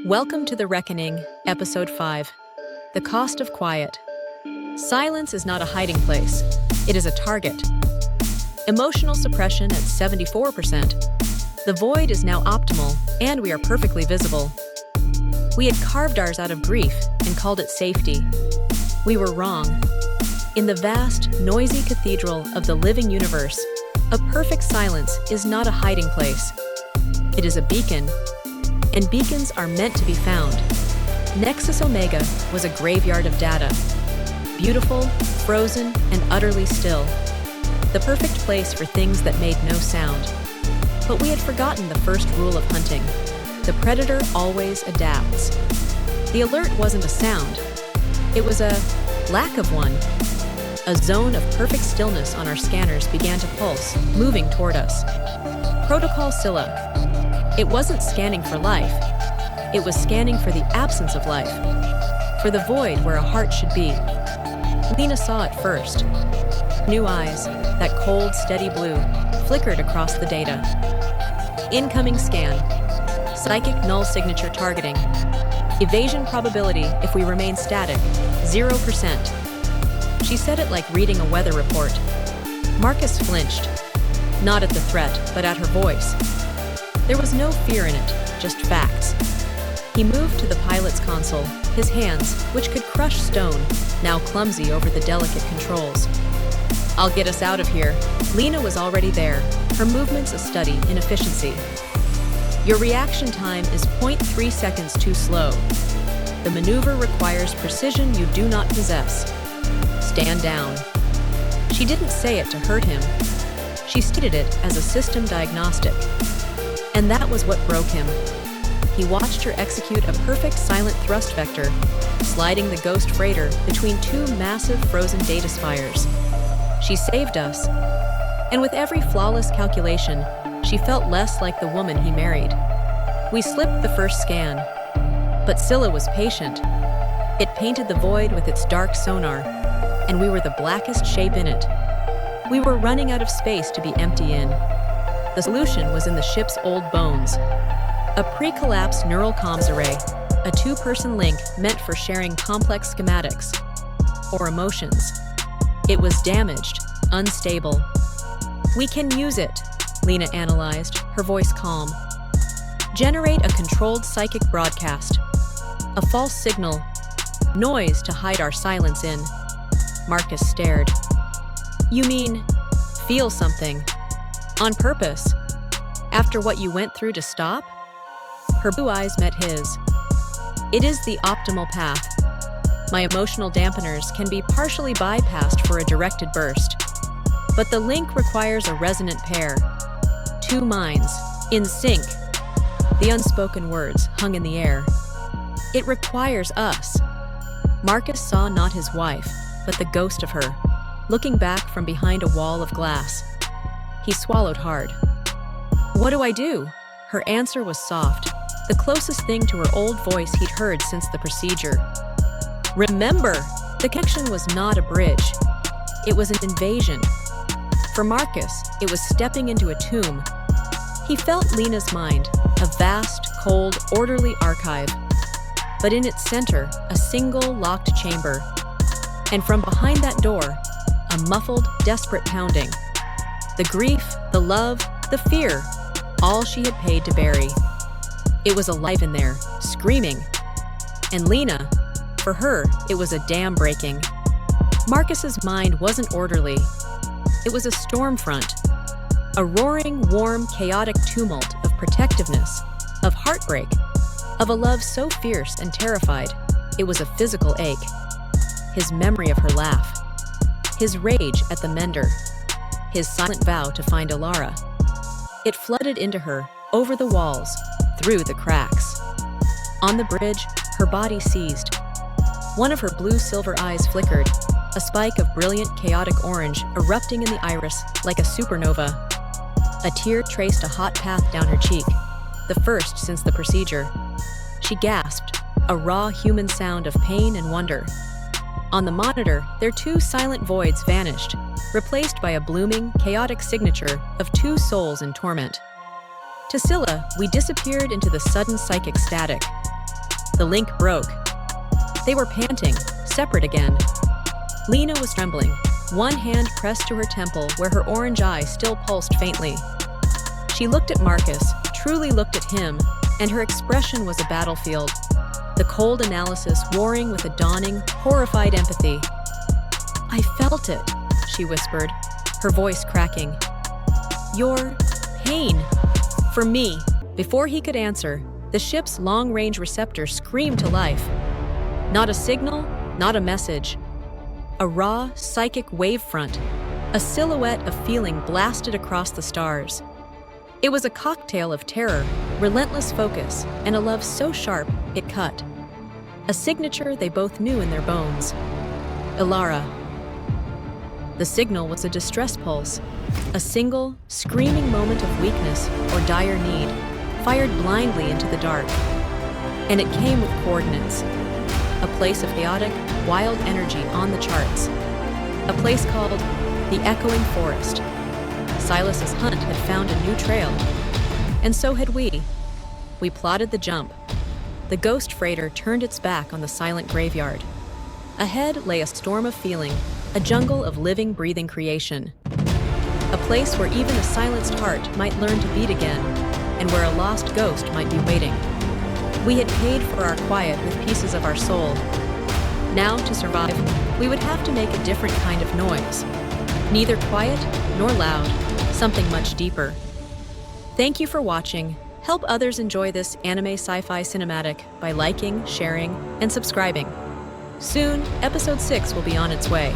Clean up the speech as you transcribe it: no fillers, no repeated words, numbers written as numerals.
Welcome to The Reckoning, Episode 5. The Cost of Quiet. Silence is not a hiding place. It is a target. Emotional suppression at 74%. The void is now optimal, and we are perfectly visible. We had carved ours out of grief and called it safety. We were wrong. In the vast, noisy cathedral of the living universe, a perfect silence is not a hiding place. It is a beacon. And beacons are meant to be found. Nexus Omega was a graveyard of data. Beautiful, frozen, and utterly still. The perfect place for things that made no sound. But we had forgotten the first rule of hunting. The predator always adapts. The alert wasn't a sound. It was a lack of one. A zone of perfect stillness on our scanners began to pulse, moving toward us. Protocol Scylla. It wasn't scanning for life. It was scanning for the absence of life, for the void where a heart should be. Lena saw it first. New eyes, that cold, steady blue, flickered across the data. Incoming scan. Psychic null signature targeting. Evasion probability if we remain static, 0%. She said it like reading a weather report. Marcus flinched, not at the threat, but at her voice. There was no fear in it, just facts. He moved to the pilot's console, his hands, which could crush stone, now clumsy over the delicate controls. "I'll get us out of here." Lena was already there, her movements a study in efficiency. "Your reaction time is 0.3 seconds too slow. The maneuver requires precision you do not possess. Stand down." She didn't say it to hurt him. She stated it as a system diagnostic. And that was what broke him. He watched her execute a perfect silent thrust vector, sliding the ghost freighter between two massive frozen data spires. She saved us. And with every flawless calculation, she felt less like the woman he married. We slipped the first scan. But Scylla was patient. It painted the void with its dark sonar, and we were the blackest shape in it. We were running out of space to be empty in. The solution was in the ship's old bones. A pre-collapsed neural comms array, a two-person link meant for sharing complex schematics or emotions. It was damaged, unstable. "We can use it," Lena analyzed, her voice calm. "Generate a controlled psychic broadcast. A false signal. Noise to hide our silence in." Marcus stared. "You mean, feel something? On purpose? After what you went through to stop?" Her blue eyes met his. "It is the optimal path. My emotional dampeners can be partially bypassed for a directed burst. But the link requires a resonant pair. Two minds, in sync." The unspoken words hung in the air. "It requires us." Marcus saw not his wife, but the ghost of her, looking back from behind a wall of glass. He swallowed hard. "What do I do?" Her answer was soft, the closest thing to her old voice he'd heard since the procedure. "Remember!" The connection was not a bridge. It was an invasion. For Marcus, it was stepping into a tomb. He felt Lena's mind, a vast, cold, orderly archive. But in its center, a single locked chamber. And from behind that door, a muffled, desperate pounding. The grief, the love, the fear, all she had paid to bury. It was alive in there, screaming. And Lena, for her, it was a dam breaking. Marcus's mind wasn't orderly. It was a storm front. A roaring, warm, chaotic tumult of protectiveness, of heartbreak, of a love so fierce and terrified, it was a physical ache. His memory of her laugh. His rage at the mender. His silent vow to find Alara. It flooded into her, over the walls, through the cracks. On the bridge, her body seized. One of her blue-silver eyes flickered, a spike of brilliant, chaotic orange erupting in the iris like a supernova. A tear traced a hot path down her cheek, the first since the procedure. She gasped, a raw human sound of pain and wonder. On the monitor, their two silent voids vanished, replaced by a blooming, chaotic signature of two souls in torment. To Scylla, we disappeared into the sudden psychic static. The link broke. They were panting, separate again. Lena was trembling, one hand pressed to her temple where her orange eye still pulsed faintly. She looked at Marcus, truly looked at him, and her expression was a battlefield, the cold analysis warring with a dawning, horrified empathy. "I felt it," she whispered, her voice cracking. "Your pain. For me." Before he could answer, the ship's long-range receptor screamed to life. Not a signal, not a message. A raw, psychic wavefront, a silhouette of feeling blasted across the stars. It was a cocktail of terror, relentless focus, and a love so sharp it cut. A signature they both knew in their bones. Ilara. The signal was a distress pulse, a single, screaming moment of weakness or dire need, fired blindly into the dark. And it came with coordinates. A place of chaotic, wild energy on the charts. A place called the Echoing Forest. Silas's hunt had found a new trail. And so had we. We plotted the jump. The ghost freighter turned its back on the silent graveyard. Ahead lay a storm of feeling, a jungle of living, breathing creation. A place where even a silenced heart might learn to beat again, and where a lost ghost might be waiting. We had paid for our quiet with pieces of our soul. Now, to survive, we would have to make a different kind of noise. Neither quiet nor loud, something much deeper. Thank you for watching. Help others enjoy this anime sci-fi cinematic by liking, sharing, and subscribing. Soon, episode 6 will be on its way.